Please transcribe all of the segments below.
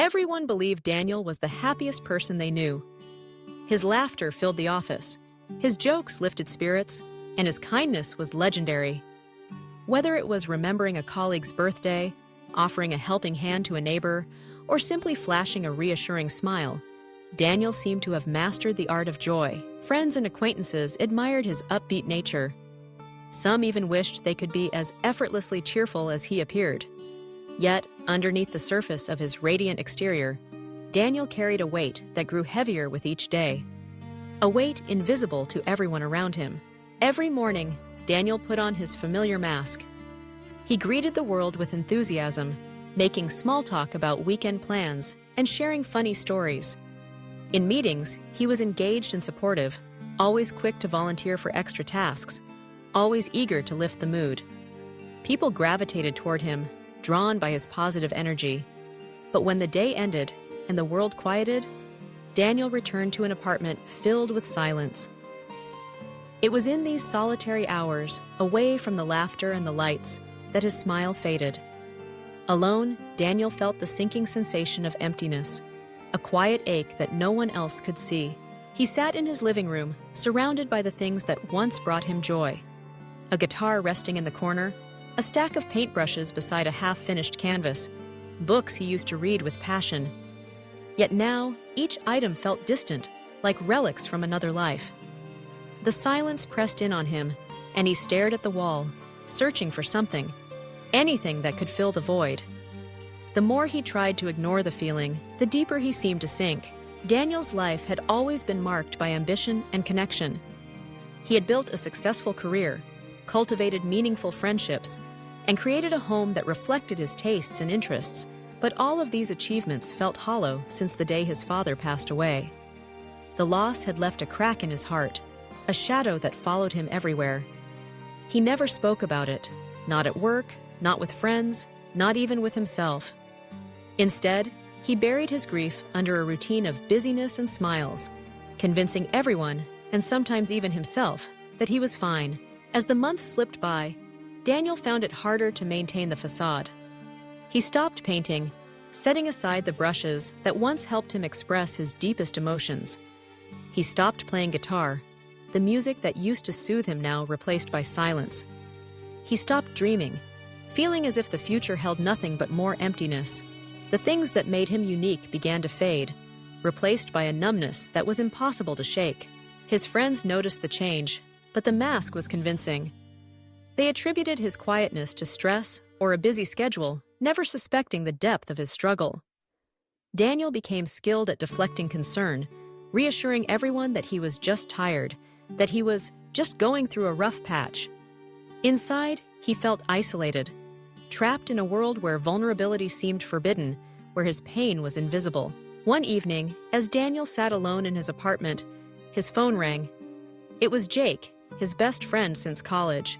Everyone believed Daniel was the happiest person they knew. His laughter filled the office, his jokes lifted spirits, and his kindness was legendary. Whether it was remembering a colleague's birthday, offering a helping hand to a neighbor, or simply flashing a reassuring smile, Daniel seemed to have mastered the art of joy. Friends and acquaintances admired his upbeat nature. Some even wished they could be as effortlessly cheerful as he appeared. Yet, underneath the surface of his radiant exterior, Daniel carried a weight that grew heavier with each day. A weight invisible to everyone around him. Every morning, Daniel put on his familiar mask. He greeted the world with enthusiasm, making small talk about weekend plans and sharing funny stories. In meetings, he was engaged and supportive, always quick to volunteer for extra tasks, always eager to lift the mood. People gravitated toward him, drawn by his positive energy. But when the day ended and the world quieted, Daniel returned to an apartment filled with silence. It was in these solitary hours, away from the laughter and the lights, that his smile faded. Alone, Daniel felt the sinking sensation of emptiness, a quiet ache that no one else could see. He sat in his living room, surrounded by the things that once brought him joy. A guitar resting in the corner, a stack of paintbrushes beside a half-finished canvas, books he used to read with passion. Yet now, each item felt distant, like relics from another life. The silence pressed in on him, and he stared at the wall, searching for something, anything that could fill the void. The more he tried to ignore the feeling, the deeper he seemed to sink. Daniel's life had always been marked by ambition and connection. He had built a successful career, cultivated meaningful friendships, and created a home that reflected his tastes and interests, but all of these achievements felt hollow since the day his father passed away. The loss had left a crack in his heart, a shadow that followed him everywhere. He never spoke about it, not at work, not with friends, not even with himself. Instead, he buried his grief under a routine of busyness and smiles, convincing everyone, and sometimes even himself, that he was fine. As the months slipped by, Daniel found it harder to maintain the facade. He stopped painting, setting aside the brushes that once helped him express his deepest emotions. He stopped playing guitar, the music that used to soothe him now replaced by silence. He stopped dreaming, feeling as if the future held nothing but more emptiness. The things that made him unique began to fade, replaced by a numbness that was impossible to shake. His friends noticed the change, but the mask was convincing. They attributed his quietness to stress or a busy schedule, never suspecting the depth of his struggle. Daniel became skilled at deflecting concern, reassuring everyone that he was just tired, that he was just going through a rough patch. Inside, he felt isolated, trapped in a world where vulnerability seemed forbidden, where his pain was invisible. One evening, as Daniel sat alone in his apartment, his phone rang. It was Jake, his best friend since college.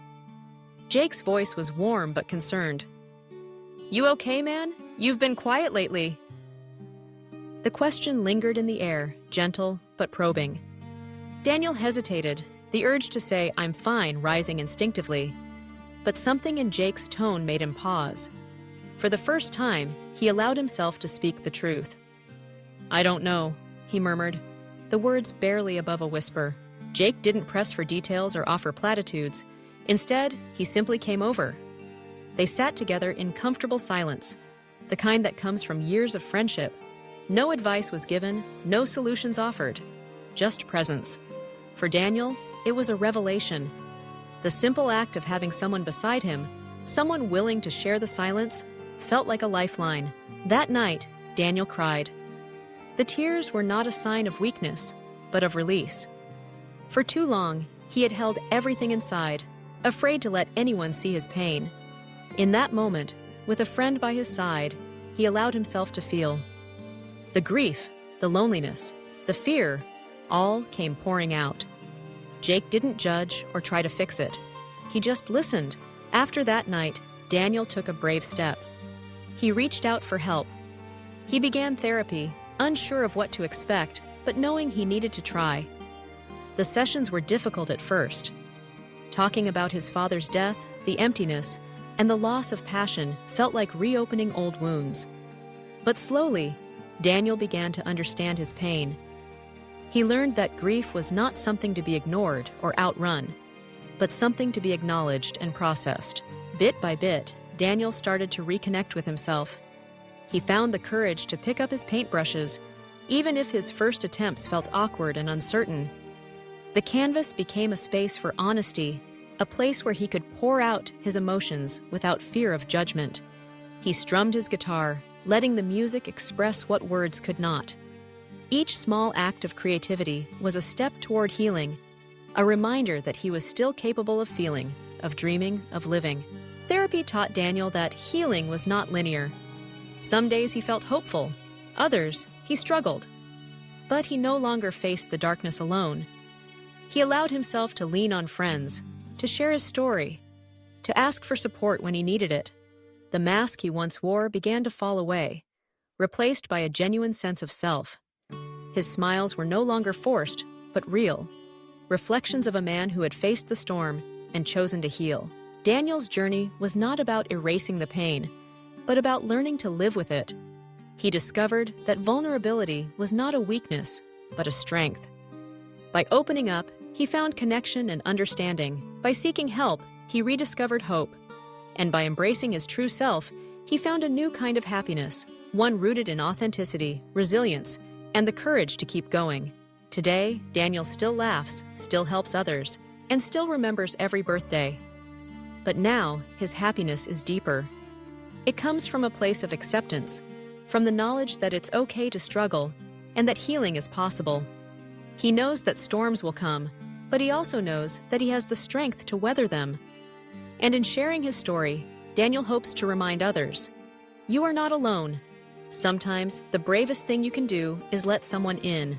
Jake's voice was warm but concerned. "You okay, man? You've been quiet lately." The question lingered in the air, gentle but probing. Daniel hesitated, the urge to say, "I'm fine," rising instinctively. But something in Jake's tone made him pause. For the first time, he allowed himself to speak the truth. "I don't know," he murmured, the words barely above a whisper. Jake didn't press for details or offer platitudes. Instead, he simply came over. They sat together in comfortable silence, the kind that comes from years of friendship. No advice was given, no solutions offered, just presence. For Daniel, it was a revelation. The simple act of having someone beside him, someone willing to share the silence, felt like a lifeline. That night, Daniel cried. The tears were not a sign of weakness, but of release. For too long, he had held everything inside, afraid to let anyone see his pain. In that moment, with a friend by his side, he allowed himself to feel. The grief, the loneliness, the fear, all came pouring out. Jake didn't judge or try to fix it. He just listened. After that night, Daniel took a brave step. He reached out for help. He began therapy, unsure of what to expect, but knowing he needed to try. The sessions were difficult at first. Talking about his father's death, the emptiness, and the loss of passion felt like reopening old wounds. But slowly, Daniel began to understand his pain. He learned that grief was not something to be ignored or outrun, but something to be acknowledged and processed. Bit by bit, Daniel started to reconnect with himself. He found the courage to pick up his paintbrushes, even if his first attempts felt awkward and uncertain. The canvas became a space for honesty, a place where he could pour out his emotions without fear of judgment. He strummed his guitar, letting the music express what words could not. Each small act of creativity was a step toward healing, a reminder that he was still capable of feeling, of dreaming, of living. Therapy taught Daniel that healing was not linear. Some days he felt hopeful, others he struggled. But he no longer faced the darkness alone. He allowed himself to lean on friends, to share his story, to ask for support when he needed it. The mask he once wore began to fall away, replaced by a genuine sense of self. His smiles were no longer forced, but real, reflections of a man who had faced the storm and chosen to heal. Daniel's journey was not about erasing the pain, but about learning to live with it. He discovered that vulnerability was not a weakness, but a strength. By opening up, he found connection and understanding. By seeking help, he rediscovered hope. And by embracing his true self, he found a new kind of happiness, one rooted in authenticity, resilience, and the courage to keep going. Today, Daniel still laughs, still helps others, and still remembers every birthday. But now, his happiness is deeper. It comes from a place of acceptance, from the knowledge that it's okay to struggle, and that healing is possible. He knows that storms will come, but he also knows that he has the strength to weather them. And in sharing his story, Daniel hopes to remind others, you are not alone. Sometimes the bravest thing you can do is let someone in.